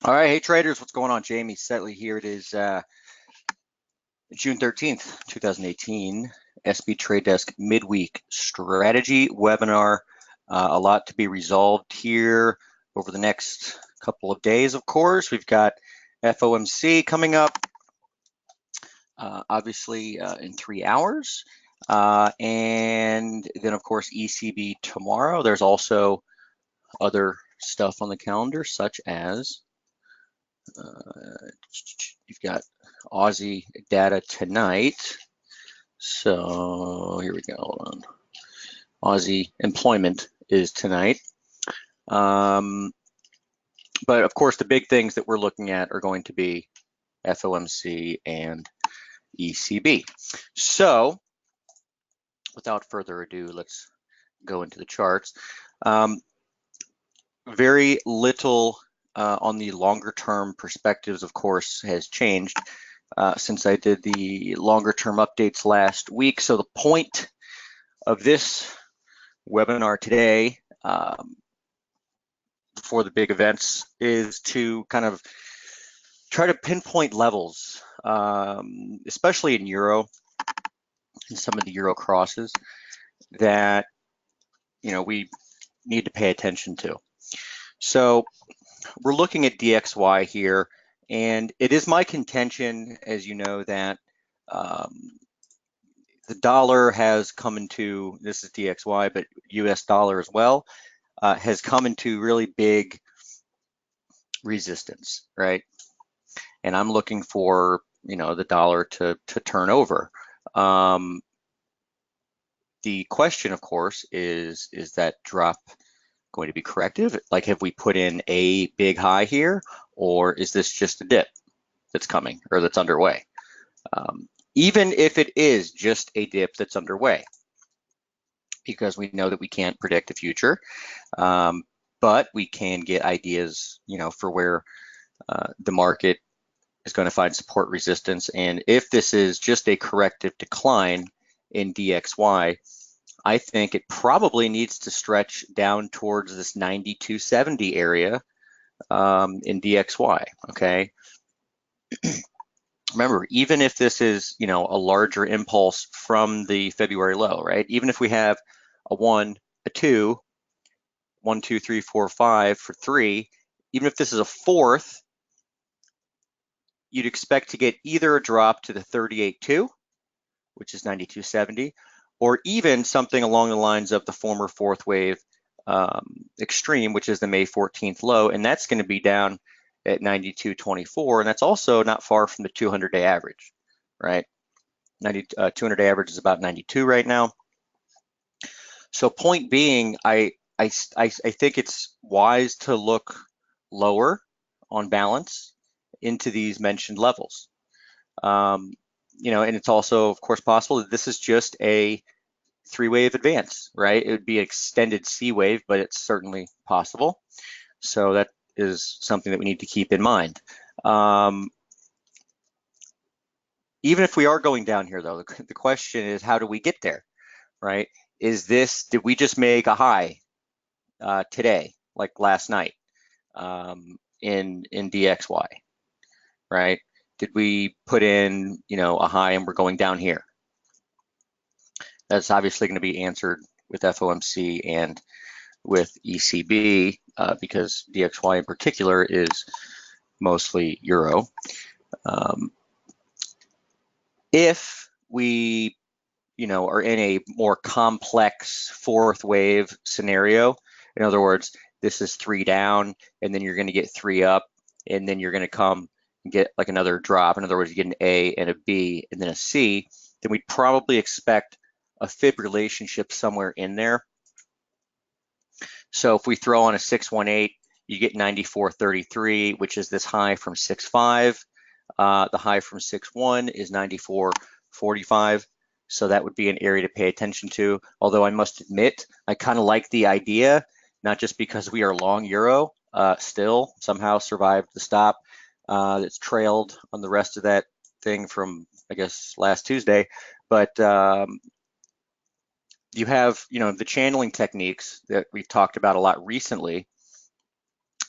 All right, hey traders, what's going on? Jamie Saettele here. It is June 13th, 2018, SB Trade Desk Midweek Strategy Webinar. A lot to be resolved here over the next couple of days, of course. We've got FOMC coming up, obviously in 3 hours. And then, of course, ECB tomorrow. There's also other stuff on the calendar, such as you've got Aussie data tonight. So here we go. Hold on. Aussie employment is tonight. But of course, the big things that we're looking at are going to be FOMC and ECB. So without further ado, let's go into the charts. Very little on the longer term perspectives, of course, has changed since I did the longer term updates last week. So the point of this webinar today for the big events is to kind of try to pinpoint levels, especially in Euro and some of the Euro crosses that we need to pay attention to. So we're looking at DXY here, and it is my contention, as you know, that the dollar has come into, this is DXY, but US dollar as well, has come into really big resistance, right? And I'm looking for, the dollar to turn over. The question, of course, is that drop going to be corrective? Like, have we put in a big high here, or is this just a dip that's coming or that's underway? Even if it is just a dip that's underway, because we know that we can't predict the future, but we can get ideas, for where the market is going to find support resistance. And if this is just a corrective decline in DXY, I think it probably needs to stretch down towards this 92.70 area in DXY, okay? Remember, even if this is, a larger impulse from the February low, right? Even if we have a 1, a 2, 1, 2, 3, 4, 5 for 3, even if this is a fourth, you'd expect to get either a drop to the 38.2, which is 92.70, or even something along the lines of the former fourth wave extreme, which is the May 14th low, and that's going to be down at 92.24, and that's also not far from the 200-day average, right? 200-day average is about 92 right now. So point being, I think it's wise to look lower on balance into these mentioned levels. And it's also, of course, possible that this is just a three-wave advance, right? It would be an extended C wave, but it's certainly possible. So that is something that we need to keep in mind. Even if we are going down here, though, the question is, how do we get there, right? Did we just make a high today, like last night, in DXY, right? Did we put in, a high and we're going down here? That's obviously going to be answered with FOMC and with ECB because DXY in particular is mostly Euro. If we, are in a more complex fourth wave scenario, in other words, this is 3 down, and then you're going to get 3 up, and then you're going to come and get like another drop. In other words, you get an A and a B and then a C, then we'd probably expect a fib relationship somewhere in there. So if we throw on a 618, you get 94.33, which is this high from 6.5. The high from 6.1 is 94.45. So that would be an area to pay attention to. Although I must admit, I kind of like the idea, not just because we are long Euro, still somehow survived the stop that's trailed on the rest of that thing from, I guess, last Tuesday. But you have, the channeling techniques that we've talked about a lot recently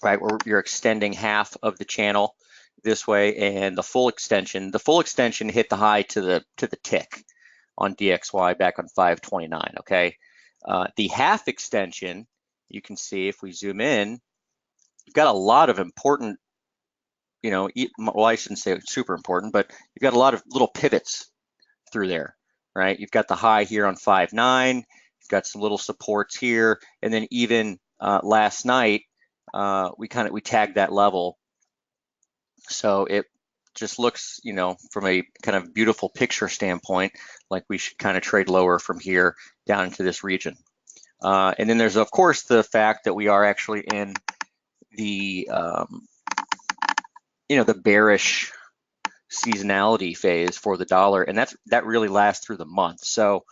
right? Where you're extending half of the channel this way, and the full extension hit the high to the tick on DXY back on 529. Okay, the half extension, you can see if we zoom in, you've got a lot of important, well, I shouldn't say super important, but you've got a lot of little pivots through there, right? You've got the high here on 5.9, you've got some little supports here, and then even last night we tagged that level, so it just looks, from a kind of beautiful picture standpoint, like we should kind of trade lower from here down into this region. And then there's of course the fact that we are actually in the the bearish seasonality phase for the dollar, and that really lasts through the month. So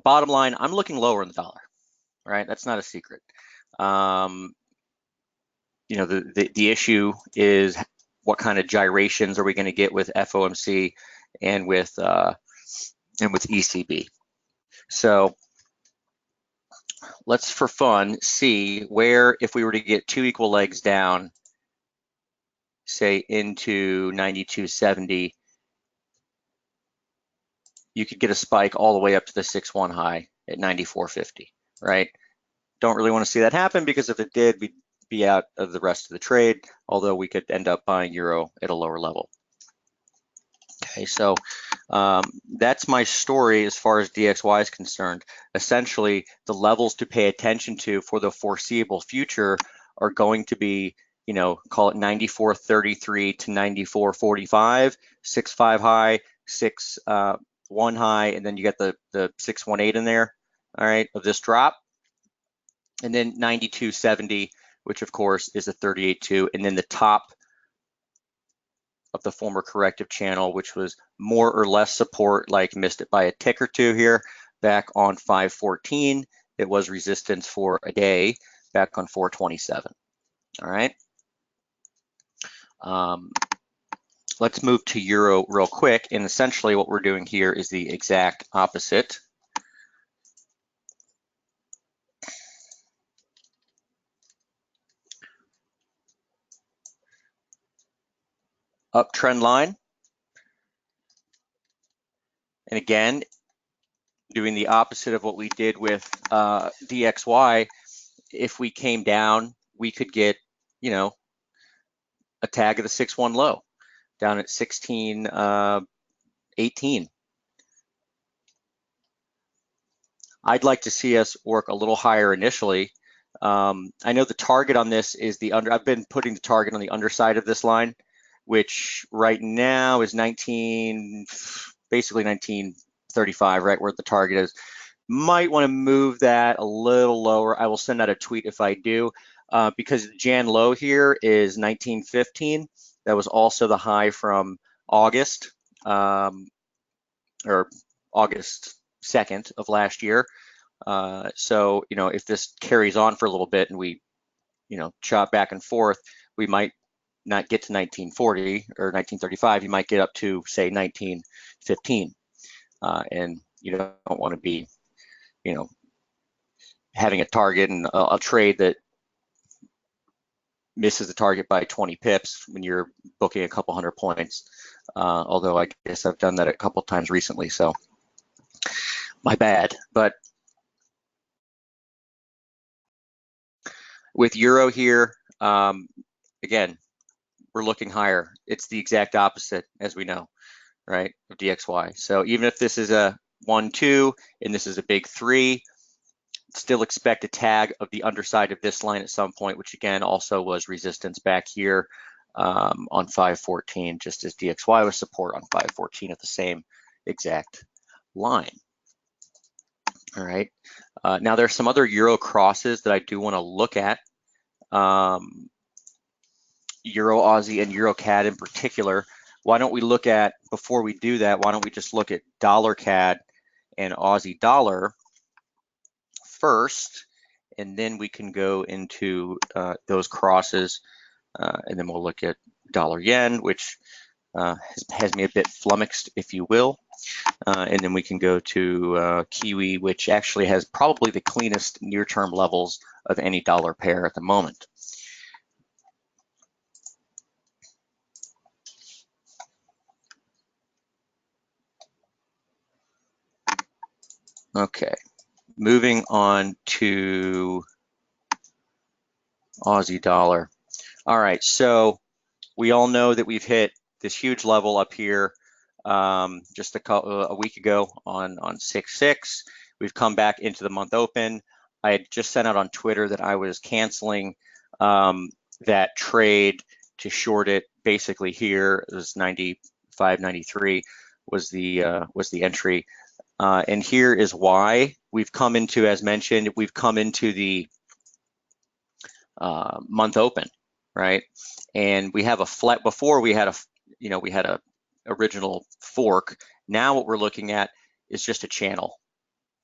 bottom line, I'm looking lower in the dollar, right? That's not a secret. The issue is what kind of gyrations are we going to get with FOMC and with ECB. So let's, for fun, see where, if we were to get two equal legs down, say into 92.70, you could get a spike all the way up to the 6-1 high at 94.50, right? Don't really want to see that happen, because if it did, we'd be out of the rest of the trade, although we could end up buying euro at a lower level. Okay, so that's my story as far as DXY is concerned. Essentially, the levels to pay attention to for the foreseeable future are going to be, call it 94.33 to 94.45, 6.5 high, 6.1 high, and then you get the 6.18 in there, all right, of this drop. And then 92.70, which of course is a 38.2, and then the top of the former corrective channel, which was more or less support, like missed it by a tick or two here back on 514. It was resistance for a day back on 427. All right. Let's move to euro real quick. And essentially what we're doing here is the exact opposite. Uptrend line. And again, doing the opposite of what we did with DXY. If we came down, we could get, a tag of the 6-1 low down at 16.18. I'd like to see us work a little higher initially. I know the target on this is I've been putting the target on the underside of this line, which right now is basically 1935, right where the target is. Might want to move that a little lower. I will send out a tweet if I do, because the Jan low here is 1915. That was also the high from August, or August 2nd of last year. So, if this carries on for a little bit and we, chop back and forth, we might not get to 1940 or 1935. You might get up to, say, 1915. And you don't want to be, having a target and a trade that misses the target by 20 pips when you're booking a couple hundred points. Although I guess I've done that a couple times recently, so my bad. But with euro here, again, we're looking higher. It's the exact opposite, as we know, right, of DXY. So even if this is a 1-2 and this is a big 3, still expect a tag of the underside of this line at some point, which again also was resistance back here on 514, just as DXY was support on 514 at the same exact line. All right. Now there's some other euro crosses that I do want to look at. Euro Aussie and Euro CAD in particular. Why don't we look at, before we do that, why don't we just look at dollar CAD and Aussie dollar first, and then we can go into those crosses, and then we'll look at dollar yen, which has me a bit flummoxed, if you will. And then we can go to Kiwi, which actually has probably the cleanest near-term levels of any dollar pair at the moment. Okay, moving on to Aussie dollar. All right, so we all know that we've hit this huge level up here just a week ago on 6/6. We've come back into the month open. I had just sent out on Twitter that I was canceling that trade to short it basically here. It was 95.93 was the entry. And here is why. We've come into, as mentioned, we've come into the month open, right? And we have a flat. Before we had a original fork. Now what we're looking at is just a channel.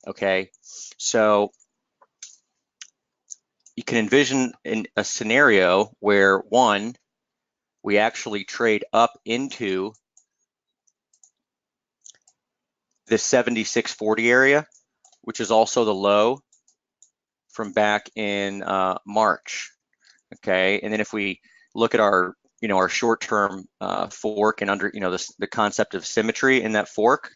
Okay, so you can envision in a scenario where one, we actually trade up into the 76.40 area, which is also the low from back in March. Okay, and then if we look at our our short-term fork and under the concept of symmetry in that fork,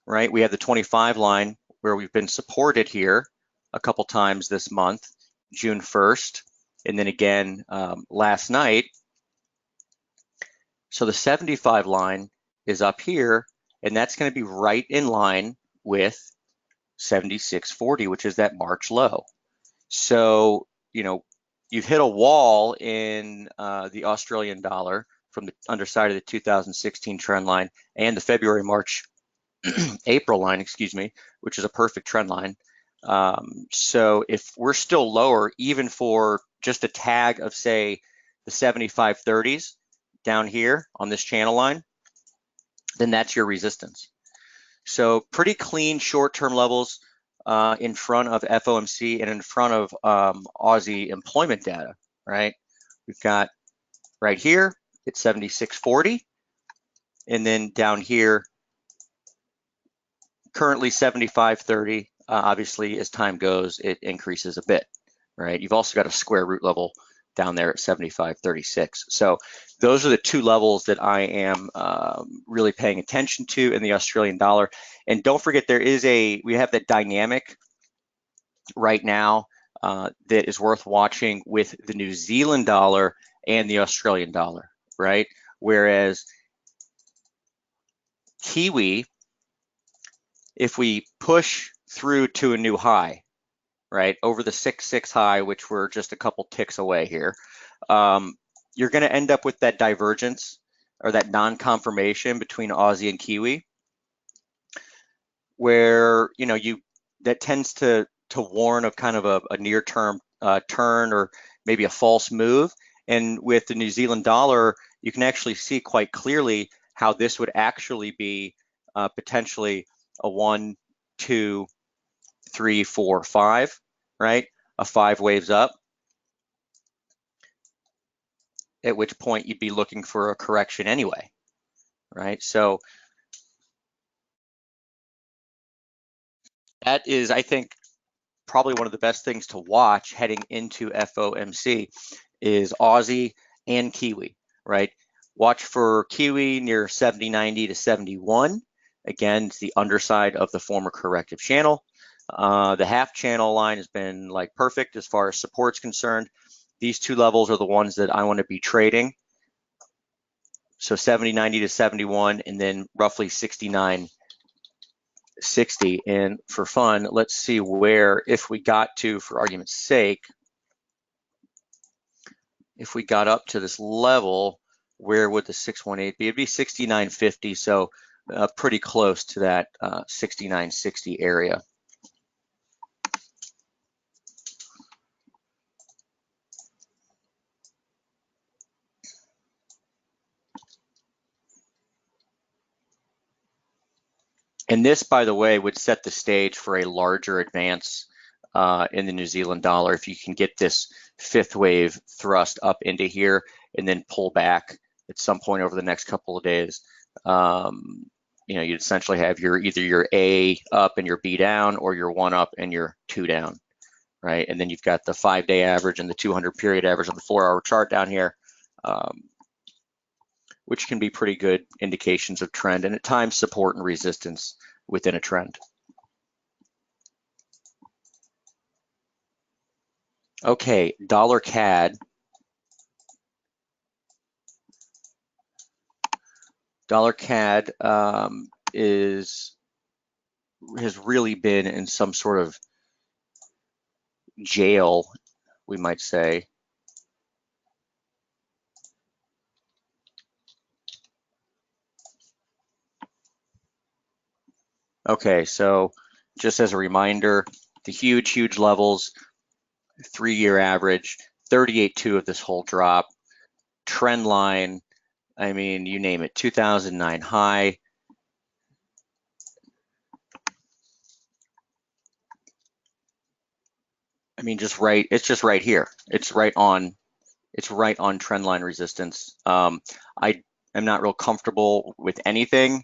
right? We have the 25 line where we've been supported here a couple times this month, June 1st, and then again last night. So the 75 line is up here, and that's going to be right in line with 76.40, which is that March low. So, you've hit a wall in the Australian dollar from the underside of the 2016 trend line and the February, March, April line, excuse me, which is a perfect trend line. So if we're still lower, even for just a tag of, say, the 75.30s down here on this channel line, then that's your resistance. So pretty clean short-term levels in front of FOMC and in front of Aussie employment data, right? We've got right here, it's 76.40, and then down here, currently 75.30. Obviously, as time goes, it increases a bit, right? You've also got a square root level down there at 75.36. So those are the two levels that I am really paying attention to in the Australian dollar. And don't forget, we have that dynamic right now that is worth watching with the New Zealand dollar and the Australian dollar, right? Whereas Kiwi, if we push through to a new high, right, over the 6/6 high, which we're just a couple ticks away here, you're going to end up with that divergence or that non-confirmation between Aussie and Kiwi, where that tends to warn of kind of a near-term turn or maybe a false move. And with the New Zealand dollar, you can actually see quite clearly how this would actually be potentially a 1, 2, 3, 4, 5, right? A 5 waves up, at which point you'd be looking for a correction anyway, right? So that is, I think, probably one of the best things to watch heading into FOMC is Aussie and Kiwi, right? Watch for Kiwi near 70.90 to 71. Again, it's the underside of the former corrective channel. The half channel line has been like perfect as far as support's concerned. These two levels are the ones that I want to be trading. So 70.90 to 71, and then roughly 69.60. And for fun, let's see where, if we got to, for argument's sake, if we got up to this level, where would the 618 be? It'd be 69.50, so pretty close to that 69.60 area. And this, by the way, would set the stage for a larger advance in the New Zealand dollar if you can get this fifth wave thrust up into here and then pull back at some point over the next couple of days. You essentially have either your A up and your B down, or your 1 up and your 2 down, right? And then you've got the 5-day average and the 200 period average on the 4-hour chart down here, which can be pretty good indications of trend, and at times support and resistance within a trend. Okay, dollar CAD. Dollar CAD has really been in some sort of jail, we might say. Okay, so just as a reminder, the huge levels, 3-year average, 38.2 of this whole drop, trend line, I mean, you name it, 2009 high. I mean, it's just right here. It's right on trend line resistance. I am not real comfortable with anything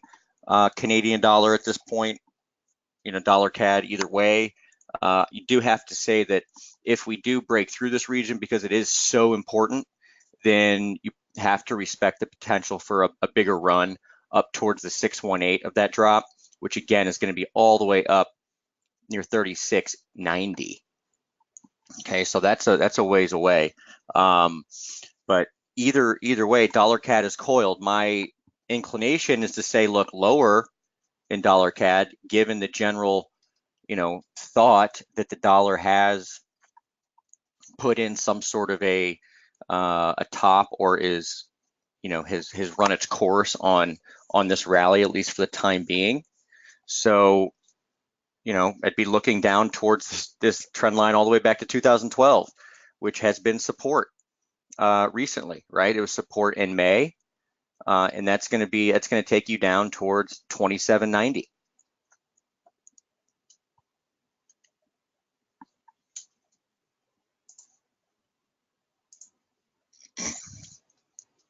Canadian dollar at this point, dollar CAD either way. You do have to say that if we do break through this region, because it is so important, then you have to respect the potential for a bigger run up towards the 618 of that drop, which again is going to be all the way up near 36.90. Okay, so that's a ways away. But either way, dollar CAD is coiled. My inclination is to say look lower in dollar CAD, given the general, thought that the dollar has put in some sort of a top, or is, has run its course on this rally, at least for the time being. So, I'd be looking down towards this trend line all the way back to 2012, which has been support recently, right? It was support in May, and that's going to take you down towards 27.90.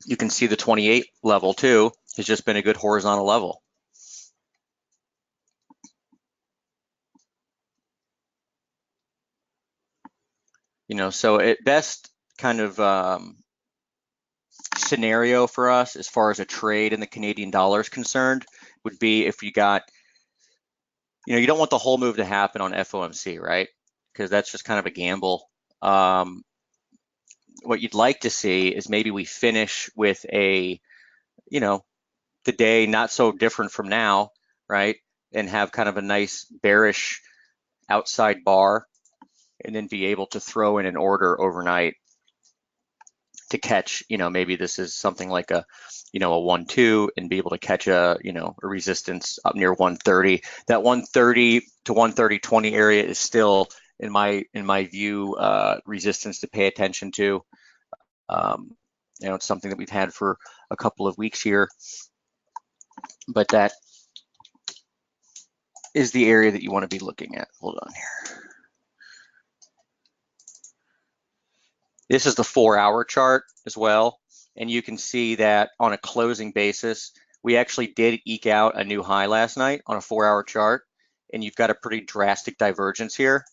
You can see the 28 level too has just been a good horizontal level. So at best kind of scenario for us as far as a trade in the Canadian dollar is concerned would be if you got, you don't want the whole move to happen on FOMC, right? Because that's just kind of a gamble. What you'd like to see is maybe we finish with a, the day not so different from now, right? And have kind of a nice bearish outside bar, and then be able to throw in an order overnight to catch, maybe this is something like a 1-2, and be able to catch a resistance up near 130. That 130 to 130.20 area is still, in my view, resistance to pay attention to. It's something that we've had for a couple of weeks here, but that is the area that you want to be looking at. Hold on here. This is the 4-hour chart as well, and you can see that on a closing basis, we actually did eke out a new high last night on a 4-hour chart, and you've got a pretty drastic divergence here,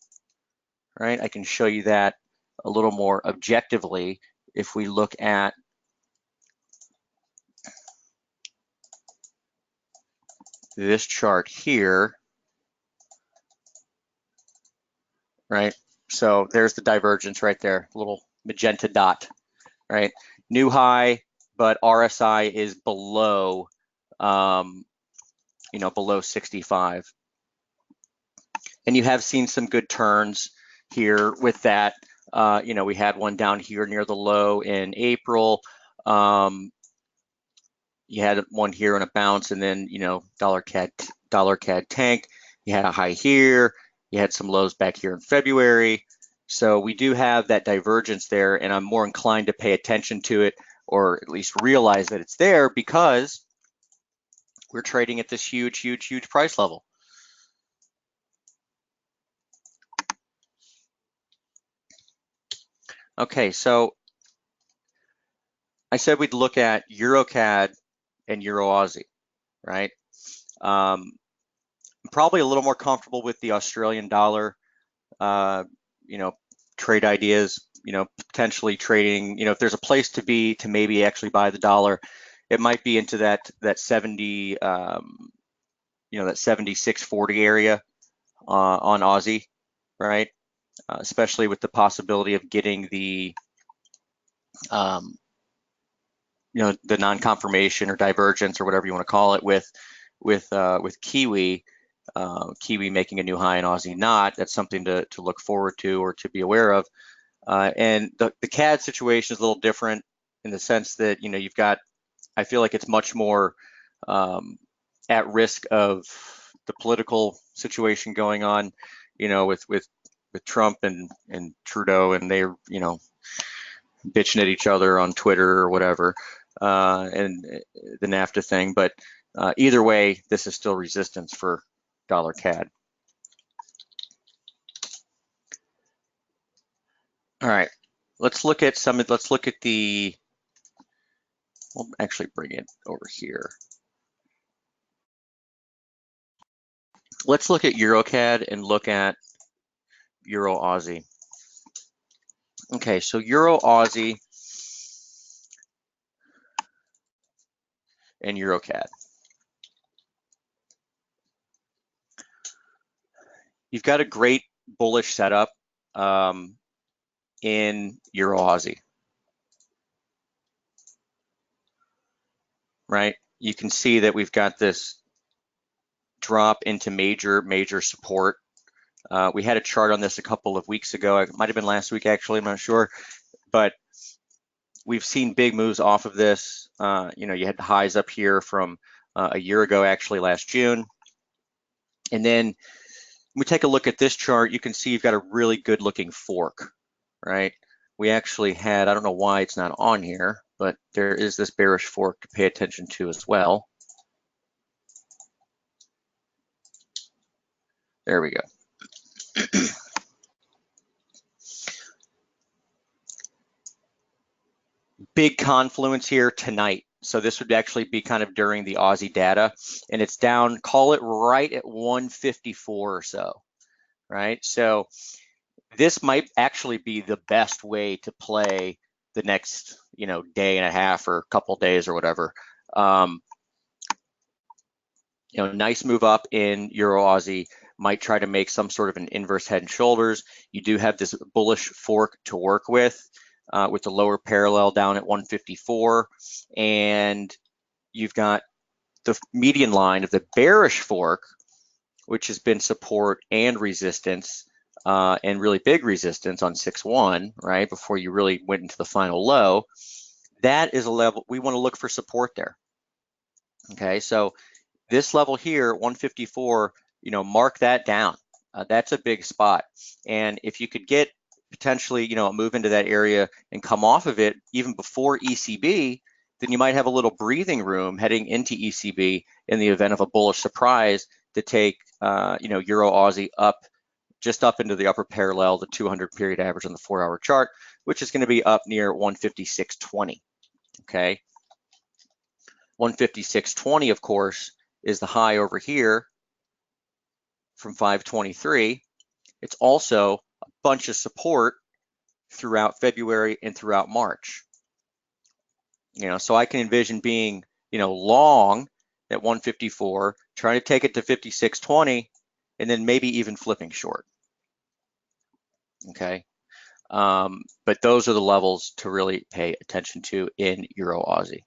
right? I can show you that a little more objectively if we look at this chart here, right? So there's the divergence right there, little magenta dot, right? New high, but RSI is below, below 65. And you have seen some good turns here with that. We had one down here near the low in April. You had one here on a bounce, and then, dollar CAD tank. You had a high here. You had some lows back here in February. So we do have that divergence there, and I'm more inclined to pay attention to it, or at least realize that it's there, because we're trading at this huge price level. Okay, so I said we'd look at Euro CAD and Euro Aussie, right? I'm probably a little more comfortable with the Australian dollar, you know, trade ideas, potentially trading, if there's a place to be to maybe actually buy the dollar, it might be into that 70, that 76.40 area on Aussie, right? Especially with the possibility of getting um, the non-confirmation or divergence or whatever you want to call it with Kiwi. Kiwi making a new high in Aussie not. That's something to look forward to or to be aware of. And the CAD situation is a little different in the sense that you've got. I feel like it's much more at risk of the political situation going on, with Trump and Trudeau, and they're bitching at each other on Twitter or whatever, and the NAFTA thing. But either way, this is still resistance for dollar CAD. All right, let's look at the. We'll actually bring it over here. Let's look at EuroCAD and look at Euro Aussie. Okay, so Euro Aussie and EuroCAD. You've got a great bullish setup in Euro Aussie, right? You can see that we've got this drop into major support. We had a chart on this a couple of weeks ago. It might have been last week, actually. I'm not sure, but we've seen big moves off of this. You had the highs up here from a year ago, actually last June, and then we take a look at this chart. You can see you've got a really good looking fork, right? We actually had, I don't know why it's not on here, but there is this bearish fork to pay attention to as well. There we go. Big confluence here tonight. So this would actually be kind of during the Aussie data, and it's down, call it right at 154 or so, right? So this might actually be the best way to play the next, day and a half or couple days or whatever. Nice move up in Euro Aussie, might try to make some sort of an inverse head and shoulders. You do have this bullish fork to work with the lower parallel down at 154, and you've got the median line of the bearish fork, which has been support and resistance, and really big resistance on 6-1, right, before you really went into the final low. That is a level we want to look for support there. Okay, so this level here, 154, mark that down. That's a big spot. And if you could get potentially, a move into that area and come off of it even before ECB, then you might have a little breathing room heading into ECB in the event of a bullish surprise to take, Euro Aussie up, just up into the upper parallel, the 200 period average on the 4-hour chart, which is going to be up near 156.20. Okay. 156.20, of course, is the high over here from 523. It's also a bunch of support throughout February and throughout March. So I can envision being, long at 154, trying to take it to 56.20, and then maybe even flipping short. Okay. But those are the levels to really pay attention to in Euro Aussie.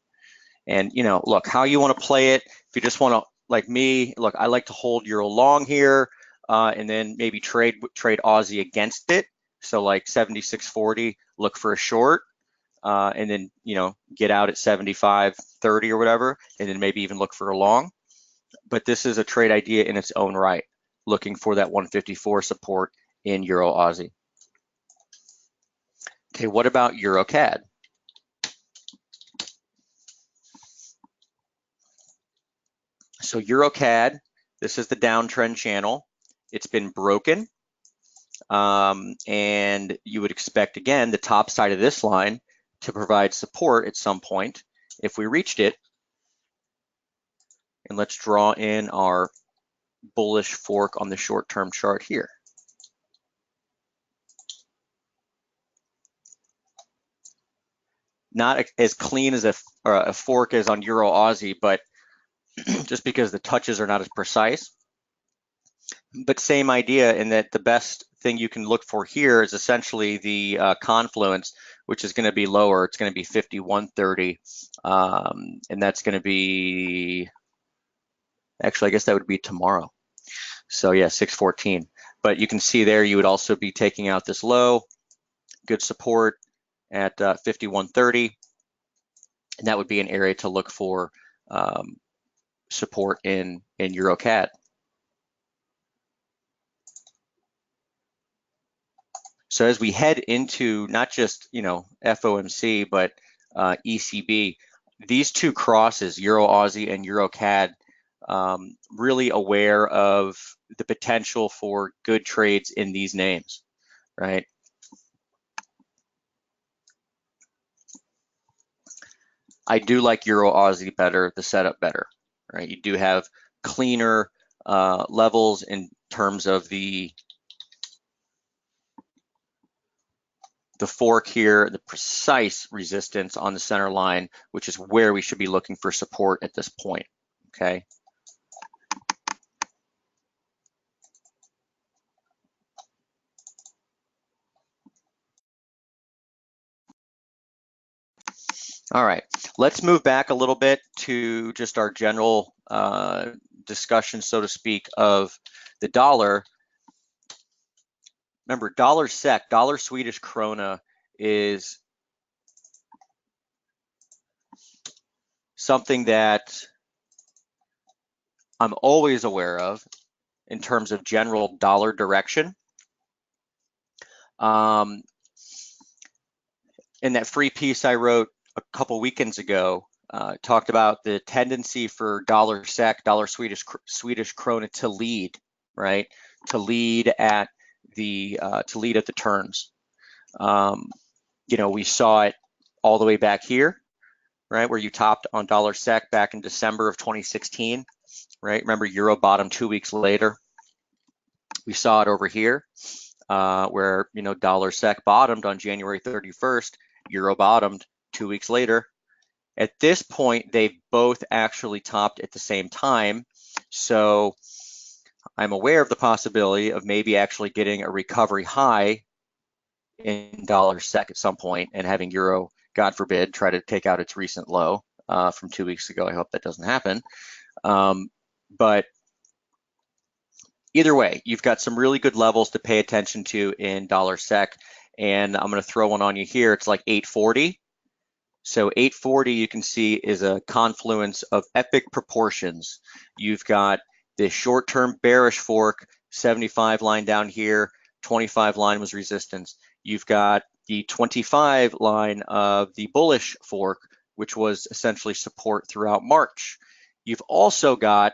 And, look, how you want to play it, if you just want to, like me, look, I like to hold Euro long here, and then maybe trade Aussie against it. So like 76.40, look for a short, and then, get out at 75.30 or whatever, and then maybe even look for a long. But this is a trade idea in its own right, looking for that 154 support in Euro Aussie. Okay, what about Euro CAD? So Euro CAD, this is the downtrend channel. It's been broken, and you would expect, again, the top side of this line to provide support at some point if we reached it. And let's draw in our bullish fork on the short-term chart here. Not as clean as a fork as on Euro Aussie, but just because the touches are not as precise. But same idea in that the best thing you can look for here is essentially the confluence, which is going to be lower. It's going to be 51.30, and that's going to be, actually, I guess that would be tomorrow. So yeah, 614. But you can see there you would also be taking out this low, good support at 51.30, and that would be an area to look for support in EuroCAD. So as we head into not just FOMC but ECB, these two crosses, Euro Aussie and EuroCAD, really aware of the potential for good trades in these names, right? I do like Euro Aussie better, the setup better, right? You do have cleaner levels in terms of the fork here, the precise resistance on the center line, which is where we should be looking for support at this point, okay? All right, let's move back a little bit to just our general discussion, so to speak, of the dollar. Remember, dollar SEK, dollar Swedish krona, is something that I'm always aware of in terms of general dollar direction. In that free piece I wrote a couple weekends ago, talked about the tendency for dollar SEK, dollar Swedish krona to lead, right? To lead at the turns. We saw it all the way back here, right, where you topped on dollar SEK back in December of 2016, right? Remember, euro bottomed 2 weeks later. We saw it over here, where dollar SEK bottomed on January 31st. Euro bottomed 2 weeks later. At this point, they've both actually topped at the same time. So I'm aware of the possibility of maybe actually getting a recovery high in dollar SEK at some point and having euro, God forbid, try to take out its recent low from 2 weeks ago. I hope that doesn't happen. But either way, you've got some really good levels to pay attention to in dollar SEK. And I'm going to throw one on you here. It's like 840. So 840, you can see, is a confluence of epic proportions. You've got the short-term bearish fork, 75 line down here, 25 line was resistance. You've got the 25 line of the bullish fork, which was essentially support throughout March. You've also got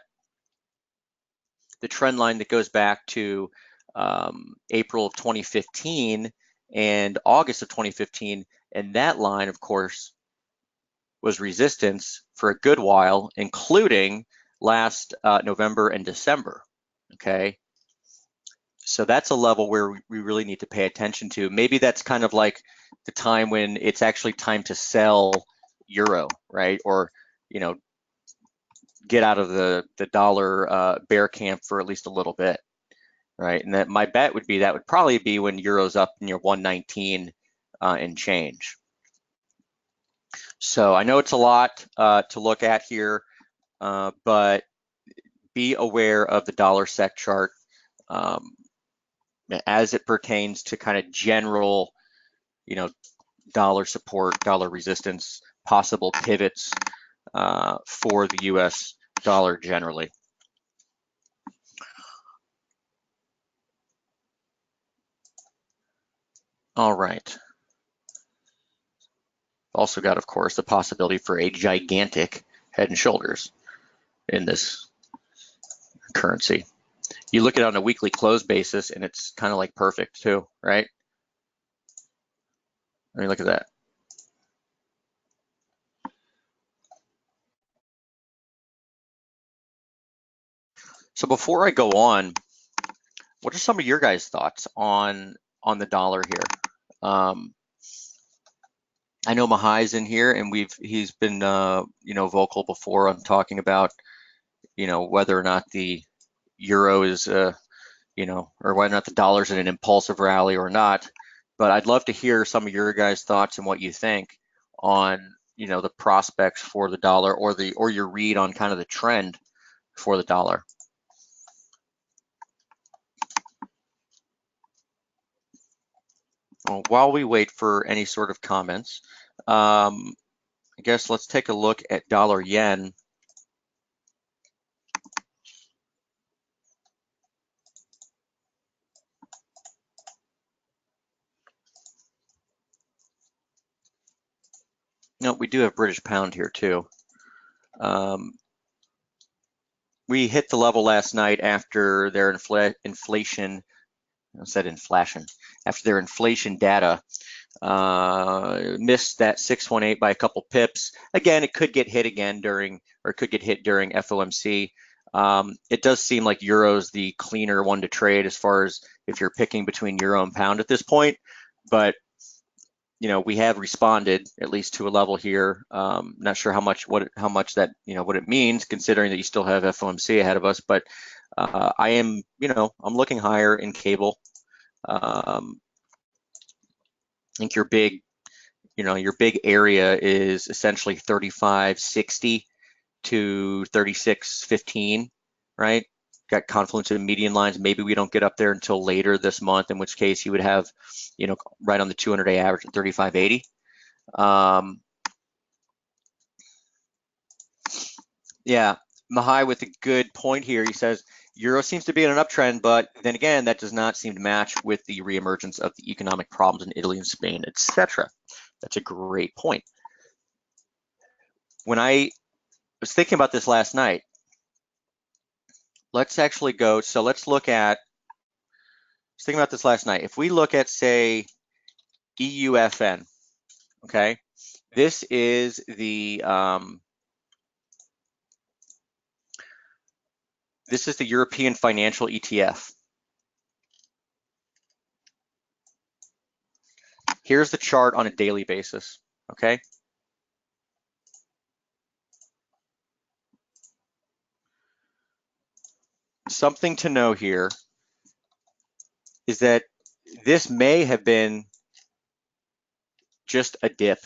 the trend line that goes back to April of 2015 and August of 2015, and that line, of course, was resistance for a good while, including last November and December, okay? So that's a level where we really need to pay attention to. Maybe that's kind of like the time when it's actually time to sell euro, right? Or, get out of the dollar bear camp for at least a little bit, right? And that my bet would be that would probably be when euro's up near 119 and change. So I know it's a lot to look at here, but be aware of the dollar SEK chart as it pertains to kind of general, dollar support, dollar resistance, possible pivots for the US dollar generally. All right. Also got, of course, the possibility for a gigantic head and shoulders in this currency. You look at it on a weekly close basis and it's kind of like perfect too, right? I mean, look at that. So before I go on, what are some of your guys' thoughts on the dollar here? I know Mahai's in here, and he's been vocal before on talking about whether or not the euro is or whether or not the dollar's in an impulsive rally or not. But I'd love to hear some of your guys' thoughts and what you think on the prospects for the dollar, or your read on kind of the trend for the dollar. Well, while we wait for any sort of comments, I guess let's take a look at dollar yen. No, we do have British pound here too. We hit the level last night after their inflation. I said inflation. After their inflation data, missed that 618 by a couple pips. Again, it could get hit again during FOMC. It does seem like euro's the cleaner one to trade as far as if you're picking between euro and pound at this point, but we have responded at least to a level here. Not sure how much that what it means, considering that you still have FOMC ahead of us, but I am I'm looking higher in cable. I think your big area is essentially 35.60 to 36.15, right? Got confluence of median lines. Maybe we don't get up there until later this month, in which case you would have, right on the 200-day average at 35.80. Yeah, Mahai with a good point here. He says, euro seems to be in an uptrend, but then again, that does not seem to match with the reemergence of the economic problems in Italy and Spain, etc. That's a great point. When I was thinking about this last night, let's actually go, so let's look at, I was thinking about this last night. If we look at, say, EUFN, okay, this is the European financial ETF. Here's the chart on a daily basis, okay? Something to know here is that this may have been just a dip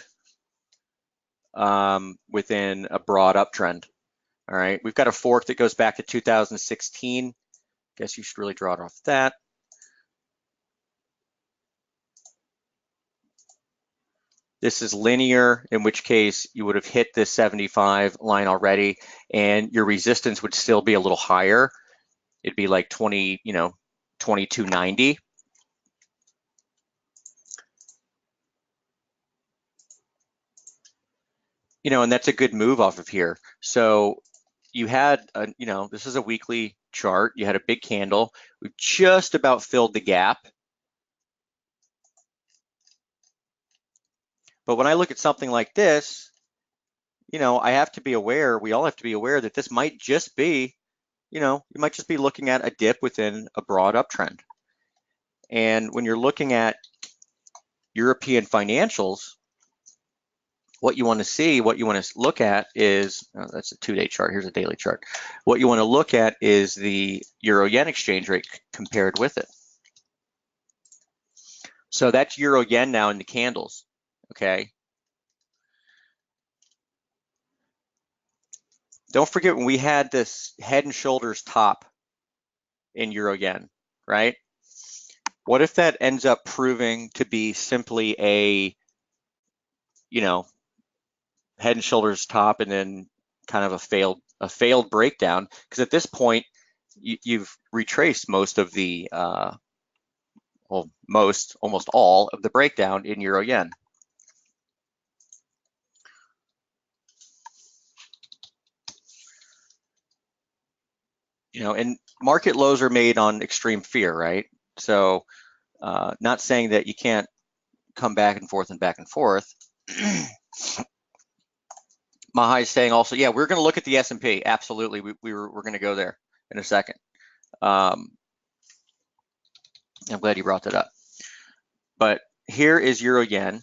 within a broad uptrend. All right, we've got a fork that goes back to 2016. Guess you should really draw it off that. This is linear, in which case you would have hit this 75 line already, and your resistance would still be a little higher. It'd be like 2290. And that's a good move off of here. So you had, this is a weekly chart. You had a big candle. We've just about filled the gap. But when I look at something like this, I have to be aware, we all have to be aware that this might just be, you might just be looking at a dip within a broad uptrend. And when you're looking at European financials, what you want to look at is, that's a 2-day chart, here's a daily chart. What you want to look at is the euro-yen exchange rate compared with it. So that's euro-yen now in the candles, okay? Don't forget when we had this head and shoulders top in euro-yen, right? What if that ends up proving to be simply a, head and shoulders top and then kind of a failed breakdown? Because at this point, you've retraced most of the, almost all of the breakdown in euro-yen. And market lows are made on extreme fear, right? So not saying that you can't come back and forth and back and forth. Mahai is saying also, yeah, we're going to look at the S&P. Absolutely, we're going to go there in a second. I'm glad you brought that up. But here is euro yen.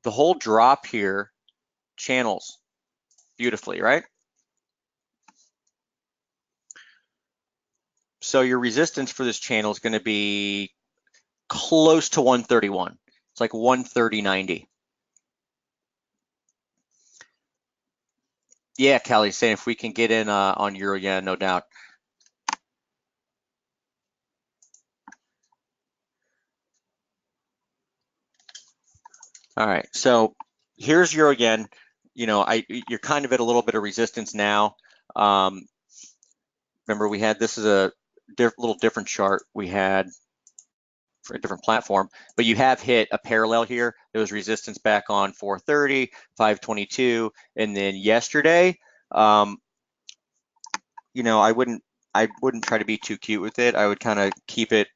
The whole drop here channels beautifully, right? So your resistance for this channel is going to be close to 131. It's like 130.90. Yeah, Callie's saying if we can get in on euro yen, no doubt. All right, so here's euro yen. You know, you're kind of at a little bit of resistance now. Remember, we had this is a little different chart we had for a different platform, but you have hit a parallel here. There was resistance back on 430, 522, and then yesterday, you know, I wouldn't try to be too cute with it. I would kind of keep it,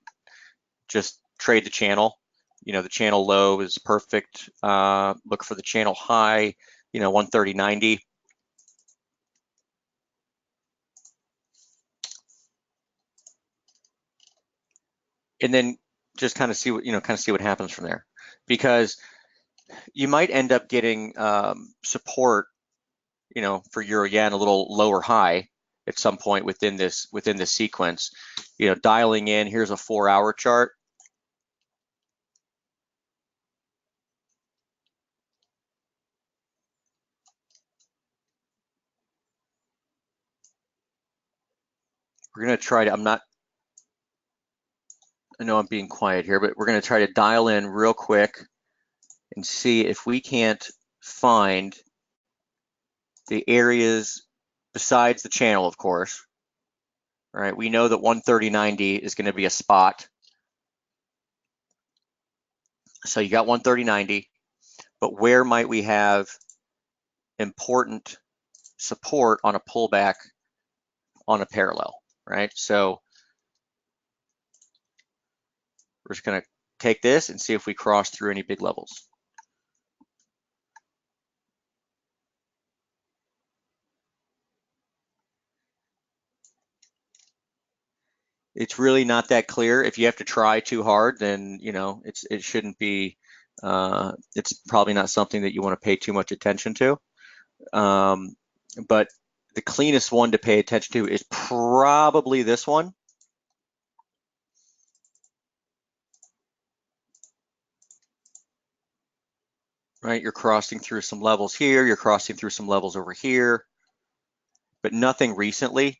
just trade the channel. You know, the channel low is perfect. Look for the channel high, you know, 130.90. And then just kind of see what, you know, kind of see what happens from there, because you might end up getting support, you know, for euro yen a little lower high at some point within this sequence. You know, dialing in, here's a 4-hour chart. We're going to try to, I know I'm being quiet here, but we're going to try to dial in real quick and see if we can't find the areas besides the channel, of course. All right, we know that 130.90 is going to be a spot. So you got 130.90, but where might we have important support on a pullback on a parallel, right? So we're just going to take this and see if we cross through any big levels. It's really not that clear. If you have to try too hard, then, you know, it shouldn't be, it's probably not something that you want to pay too much attention to. But the cleanest one to pay attention to is probably this one. Right, you're crossing through some levels here, you're crossing through some levels over here, but nothing recently.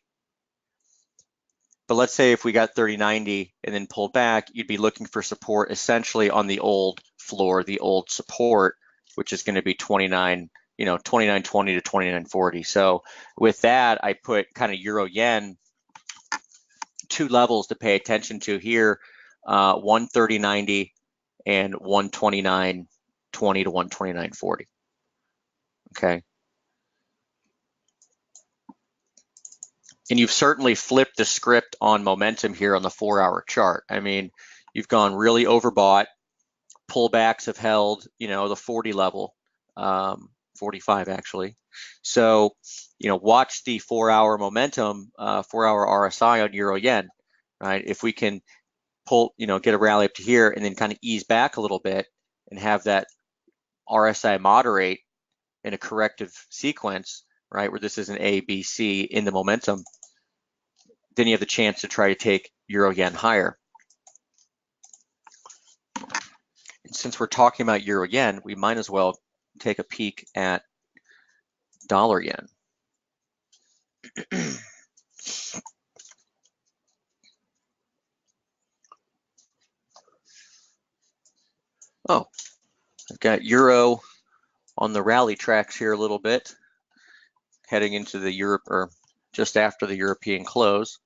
But let's say if we got 30.90 and then pulled back, you'd be looking for support essentially on the old floor, the old support, which is going to be 29, you know, 29.20 to 29.40. So with that, I put kind of euro yen, two levels to pay attention to here, 130.90 and 129.20 to 129.40. Okay. And you've certainly flipped the script on momentum here on the 4-hour chart. I mean, you've gone really overbought. Pullbacks have held, you know, the 40 level, 45 actually. So, you know, watch the 4-hour momentum, 4-hour RSI on euro yen, right? If we can pull, you know, get a rally up to here and then kind of ease back a little bit and have that RSI moderate in a corrective sequence, right, where this is an A, B, C in the momentum, then you have the chance to try to take euro yen higher. And since we're talking about euro yen, we might as well take a peek at dollar yen. Oh, I've got euro on the rally tracks here a little bit, heading into the Europe, or just after the European close.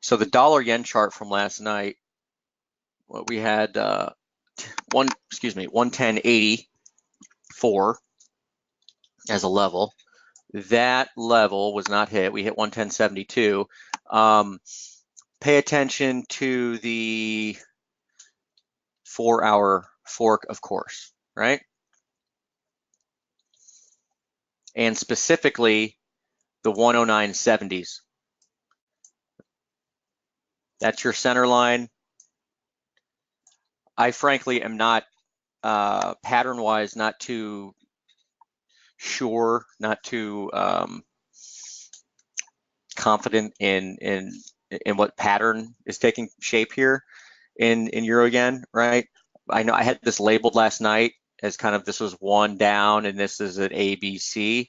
So the dollar yen chart from last night, what we had one excuse me, 110.84 as a level. That level was not hit. We hit 110.72. Pay attention to the 4-hour fork, of course, right? And specifically the 109.70s. That's your center line. I frankly am not pattern-wise, not too sure, not too confident in what pattern is taking shape here in Euro yen, right? I know I had this labeled last night as kind of this was one down and this is an ABC.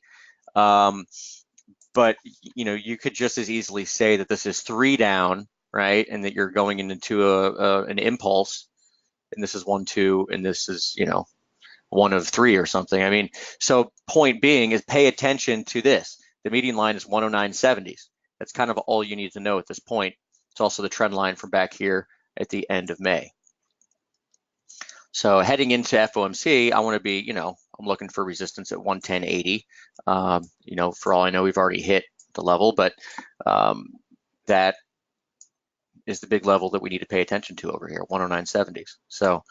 But you could just as easily say that this is 3 down, right? And that you're going into an impulse, and this is 1, 2, and this is 1 of 3 or something. I mean, so point being is pay attention to this. The median line is 109.70s. That's kind of all you need to know at this point. It's also the trend line from back here at the end of May. So heading into FOMC, I want to be, I'm looking for resistance at 110.80. For all I know, we've already hit the level, but that is the big level that we need to pay attention to over here, 109.70s. So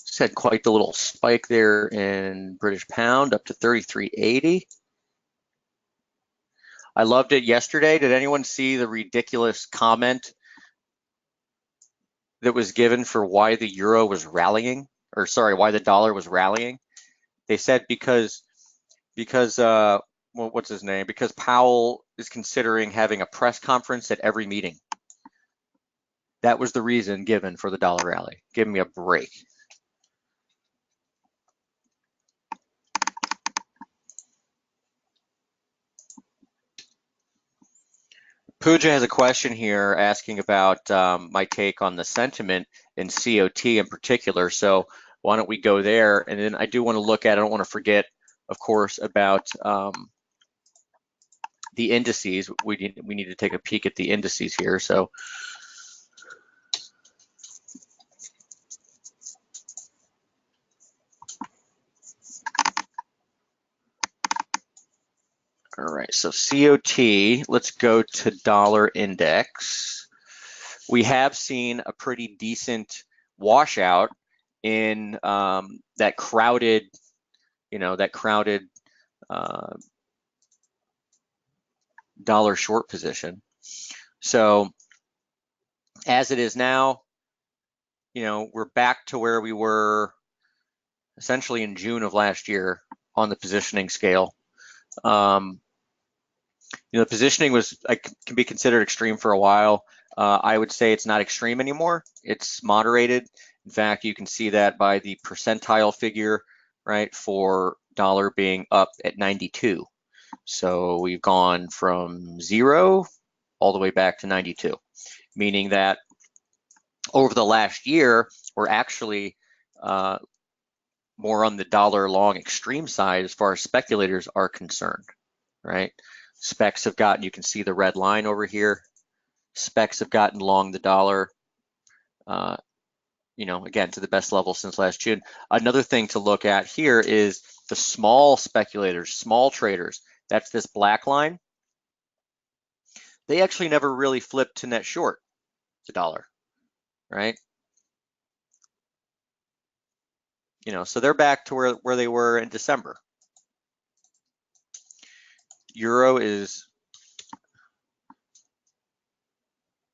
just had quite the little spike there in British pound up to 33.80. I loved it yesterday. Did anyone see the ridiculous comment that was given for why the euro was rallying, or sorry, why the dollar was rallying? They said because well, what's his name? Because Powell is considering having a press conference at every meeting. That was the reason given for the dollar rally. Give me a break. Pooja has a question here asking about my take on the sentiment in COT in particular. So why don't we go there? And then I do want to look at, I don't want to forget, of course, about the indices. We need to take a peek at the indices here. So all right, so COT, let's go to dollar index. We have seen a pretty decent washout in that crowded, dollar short position. So as it is now, we're back to where we were essentially in June of last year on the positioning scale. The positioning can be considered extreme for a while. I would say it's not extreme anymore. It's moderated. In fact, you can see that by the percentile figure, right, for dollar being up at 92. So we've gone from 0 all the way back to 92, meaning that over the last year, we're actually more on the dollar long extreme side as far as speculators are concerned, right? Specs have gotten, you can see the red line over here. Specs have gotten long the dollar, again, to the best level since last June. Another thing to look at here is the small speculators, small traders. That's this black line. They actually never really flipped to net short the dollar, right? So they're back to where they were in December. Euro is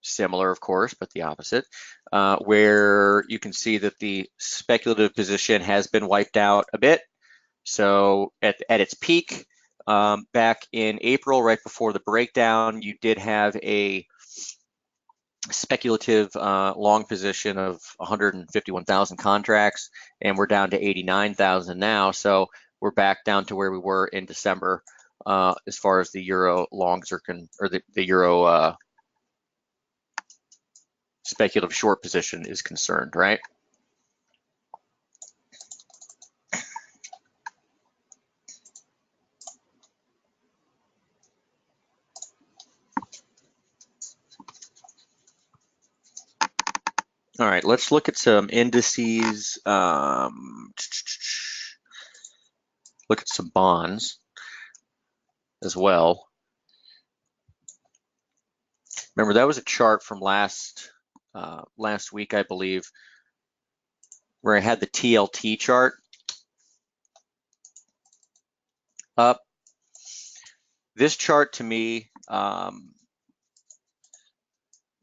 similar, of course, but the opposite, where you can see that the speculative position has been wiped out a bit. So at its peak back in April, right before the breakdown, you did have a speculative long position of 151,000 contracts, and we're down to 89,000 now. So we're back down to where we were in December as far as the euro longs are or the euro speculative short position is concerned, right? All right, let's look at some indices. Look at some bonds as well. Remember, that was a chart from last week, I believe, where I had the TLT chart up. This chart to me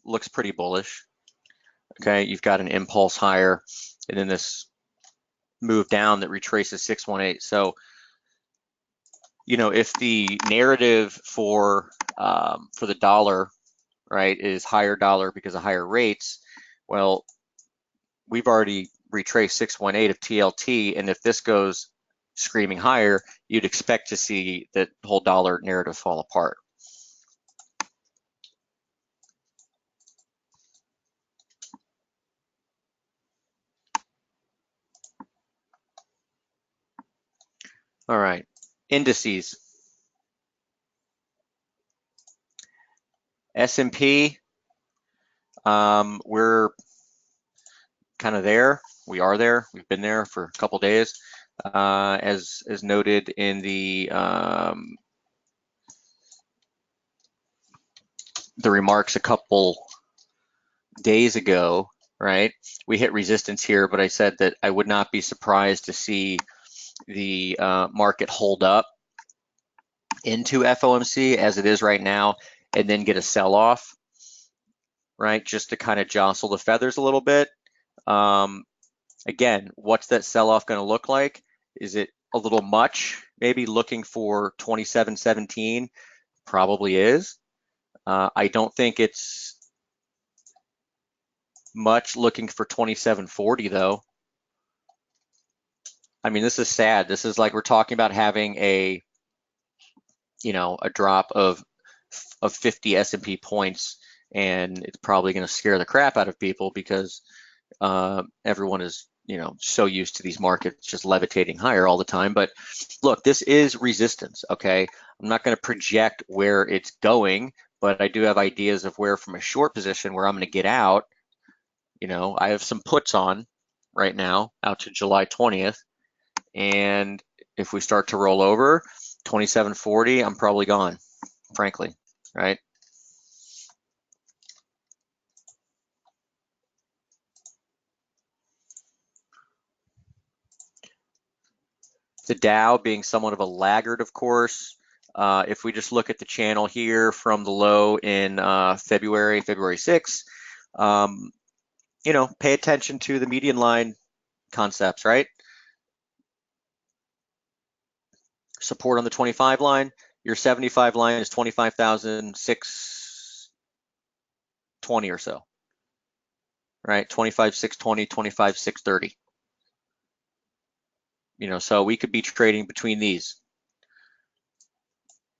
looks pretty bullish. Okay, you've got an impulse higher, and then this move down that retraces 618. So, if the narrative for the dollar, right, is higher dollar because of higher rates, well, we've already retraced 618 of TLT, and if this goes screaming higher, you'd expect to see that whole dollar narrative fall apart. All right, indices. S&P, we're kind of there. We are there. We've been there for a couple days, as noted in the remarks a couple days ago. Right, we hit resistance here, but I said that I would not be surprised to see the market hold up into FOMC as it is right now, and then get a sell-off, right, just to kind of jostle the feathers a little bit. Again, what's that sell-off going to look like? Is it a little much? Maybe looking for 27.17 probably is. I don't think it's much looking for 27.40 though. I mean, this is sad. This is like we're talking about having a drop of 50 S&P points, and it's probably going to scare the crap out of people because everyone is so used to these markets just levitating higher all the time. But look, this is resistance. Okay, I'm not going to project where it's going, but I do have ideas of where, from a short position, where I'm going to get out. I have some puts on right now out to July 20th, and if we start to roll over 27.40, I'm probably gone, frankly, right? The Dow being somewhat of a laggard, of course. If we just look at the channel here from the low in February 6th, pay attention to the median line concepts, right? Support on the 25 line. Your 75 line is 25,620 or so, right? 25,620, 25,630. So we could be trading between these.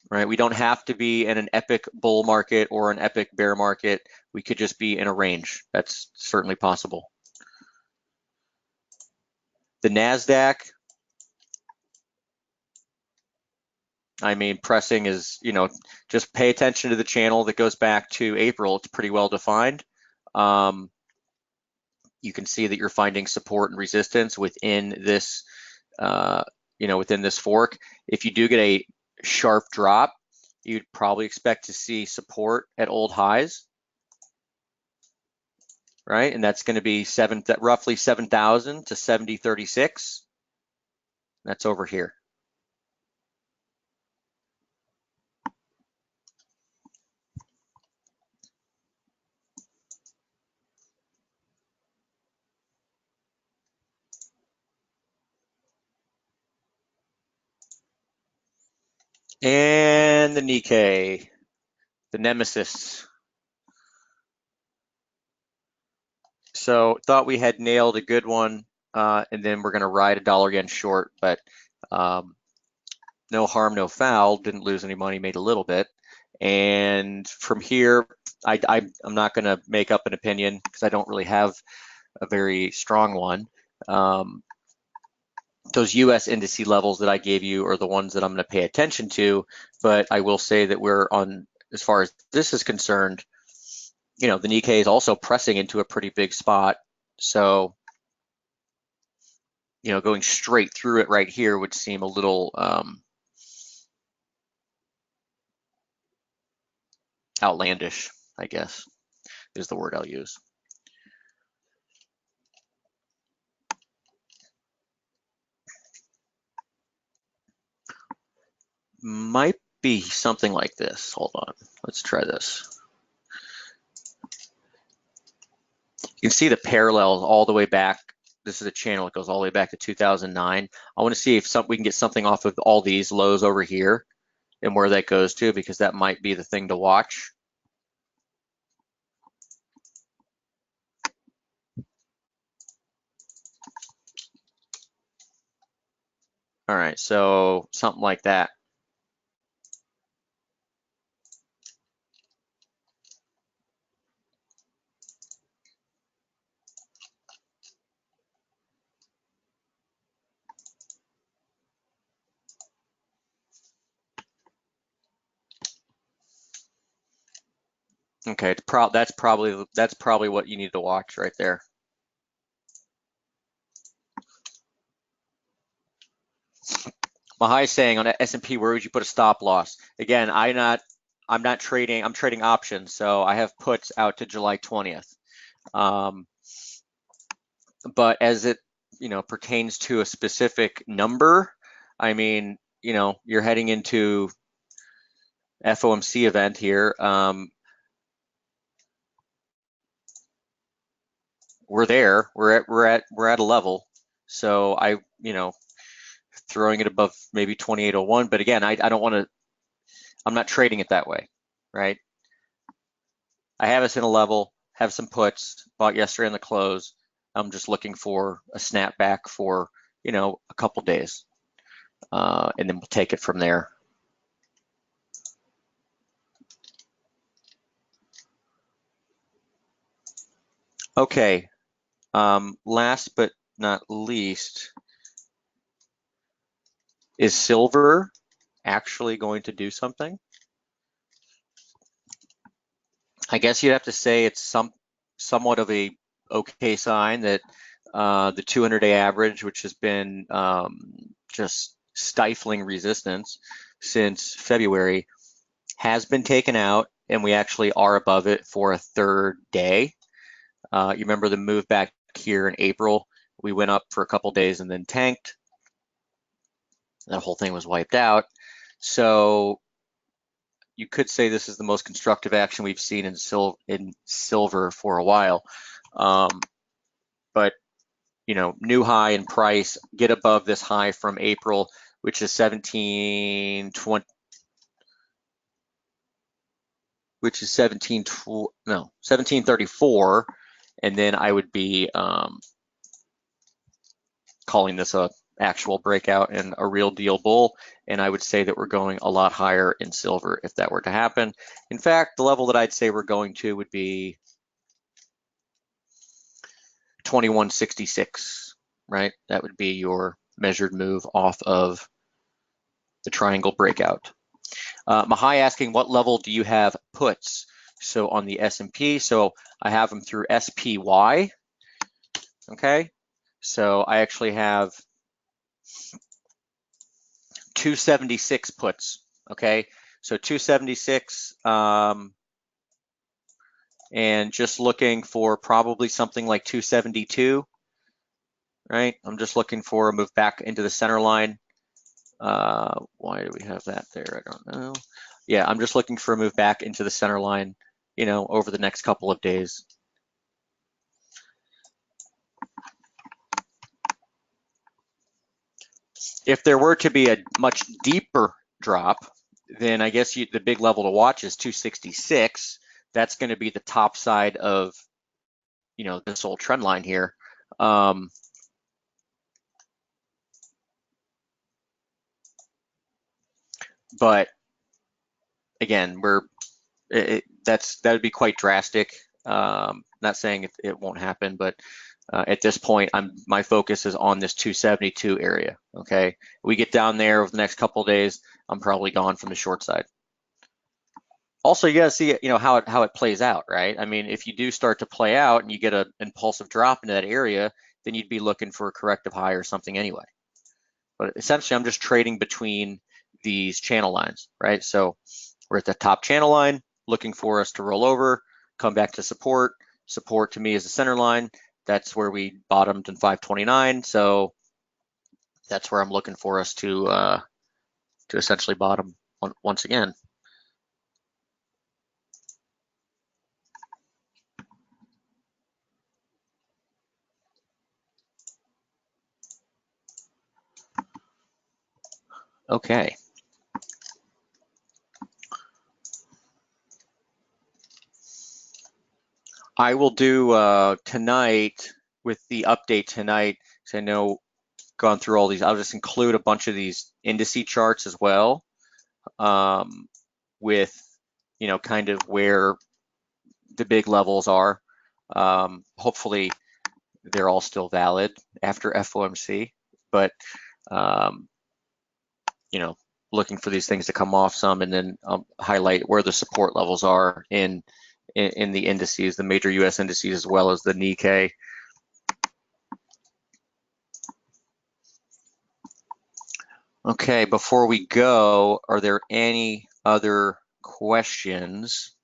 Right? We don't have to be in an epic bull market or an epic bear market. We could just be in a range. That's certainly possible. The NASDAQ, I mean, pressing is, just pay attention to the channel that goes back to April. It's pretty well defined. You can see that you're finding support and resistance within this, within this fork. If you do get a sharp drop, you'd probably expect to see support at old highs, right? And that's going to be roughly 7,000 to 70.36. That's over here. And the Nikkei, the nemesis. So thought we had nailed a good one, and then we're going to ride a dollar yen short, but no harm, no foul. Didn't lose any money, made a little bit. And from here, I'm not going to make up an opinion because I don't really have a very strong one. Those U.S. indice levels that I gave you are the ones that I'm going to pay attention to, but I will say that we're on, as far as this is concerned, the Nikkei is also pressing into a pretty big spot. So, going straight through it right here would seem a little outlandish, I guess, is the word I'll use. Might be something like this. Hold on. Let's try this. You can see the parallels all the way back. This is a channel that goes all the way back to 2009. I want to see if we can get something off of all these lows over here and where that goes to, because that might be the thing to watch. All right, so something like that. Okay, that's probably what you need to watch right there. Mahai saying on S&P, where would you put a stop loss? Again, I'm not trading. I'm trading options, so I have puts out to July 20th. But as it pertains to a specific number, I mean, you're heading into FOMC event here. We're there. We're at a level. So throwing it above maybe 2801. But again, I don't want to. I'm not trading it that way, right? I have us in a level, have some puts, bought yesterday on the close. I'm just looking for a snapback for a couple days, and then we'll take it from there. Okay. Last but not least, is silver actually going to do something? I guess you'd have to say it's somewhat of a okay sign that the 200-day average, which has been just stifling resistance since February, has been taken out, and we actually are above it for a third day. You remember the move back here in April? We went up for a couple days and then tanked. That whole thing was wiped out. So you could say this is the most constructive action we've seen in silver for a while. But new high in price, get above this high from April, which is 1734, and then I would be calling this a actual breakout and a real deal bull, and I would say that we're going a lot higher in silver if that were to happen. In fact, the level that I'd say we're going to would be 2166, right? That would be your measured move off of the triangle breakout. Mahai asking, what level do you have puts? So on the S&P, so I have them through SPY, okay? So I actually have 276 puts, okay? So 276, and just looking for probably something like 272, right? I'm just looking for a move back into the center line. Why do we have that there? I don't know. Yeah, I'm just looking for a move back into the center line, over the next couple of days. If there were to be a much deeper drop, then I guess the big level to watch is 266. That's going to be the top side of, this whole trend line here. But again, that would be quite drastic. Not saying it won't happen, but at this point, my focus is on this 272 area. Okay, we get down there over the next couple of days, I'm probably gone from the short side. Also, you got to see, how it plays out, right? I mean, if you do start to play out and you get an impulsive drop into that area, then you'd be looking for a corrective high or something anyway. But essentially, I'm just trading between these channel lines, right? So we're at the top channel line, looking for us to roll over, come back to support. Support to me is the center line. That's where we bottomed in 529. So that's where I'm looking for us to essentially bottom once again. Okay. I will do tonight with the update tonight, because I know gone through all these. I'll just include a bunch of these indice charts as well, with kind of where the big levels are. Hopefully they're all still valid after FOMC, but um, looking for these things to come off some, and then highlight where the support levels are in the indices, the major U.S. indices, as well as the Nikkei. Okay, before we go, are there any other questions?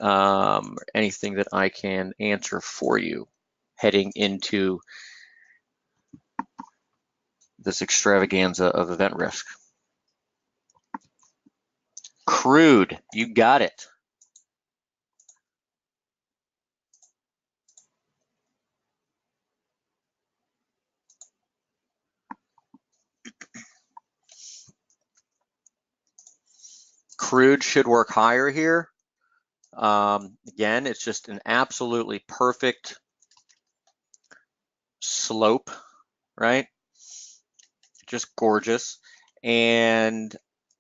Anything that I can answer for you heading into this extravaganza of event risk? Crude, you got it. Crude should work higher here. Again, it's just an absolutely perfect slope, right? Just gorgeous. And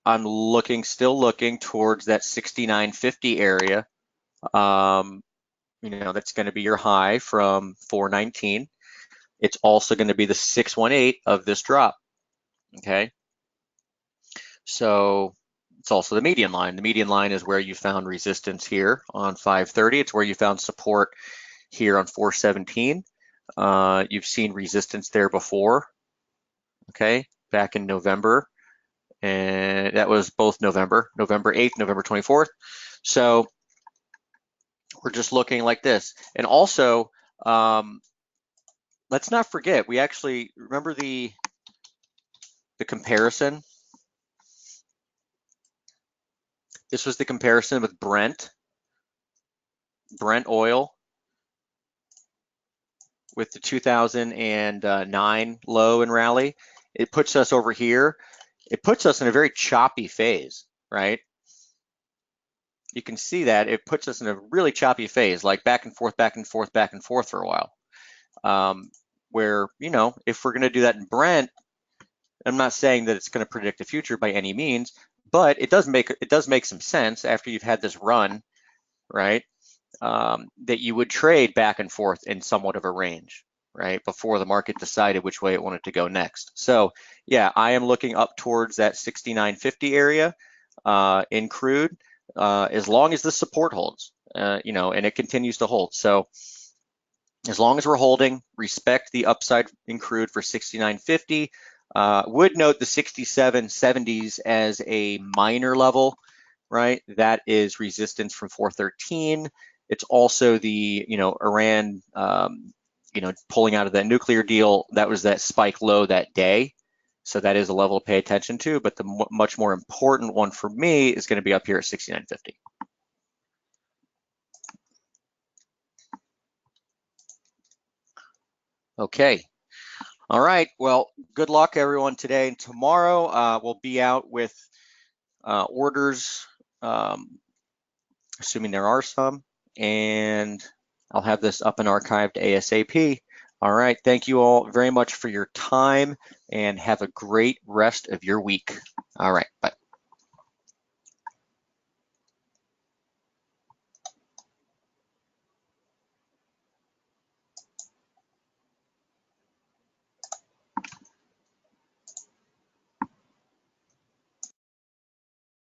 I'm still looking towards that 69.50 area. That's going to be your high from 419. It's also going to be the 618 of this drop. Okay. So it's also the median line. The median line is where you found resistance here on 530. It's where you found support here on 417. You've seen resistance there before, okay, back in November. And that was both November 8th, November 24th. So we're just looking like this. And also, let's not forget, we actually remember the comparison. This was the comparison with Brent oil with the 2009 low and rally. It puts us over here. It puts us in a very choppy phase, right? You can see that it puts us in a really choppy phase, like back and forth, back and forth, back and forth for a while. Where, if we're going to do that in Brent, I'm not saying that it's going to predict the future by any means, but it does make some sense after you've had this run, right? That you would trade back and forth in somewhat of a range, right? Before the market decided which way it wanted to go next. So yeah, I am looking up towards that 69.50 area in crude, as long as the support holds, and it continues to hold. So as long as we're holding, respect the upside in crude for 69.50. Would note the 67.70s as a minor level, right? That is resistance from 413. It's also the, Iran, pulling out of that nuclear deal. That was that spike low that day. So that is a level to pay attention to. But the much more important one for me is going to be up here at 69.50. Okay. All right. Well, good luck, everyone, today and tomorrow. We'll be out with orders, assuming there are some, and I'll have this up and archived ASAP. All right. Thank you all very much for your time, and have a great rest of your week. All right. Bye.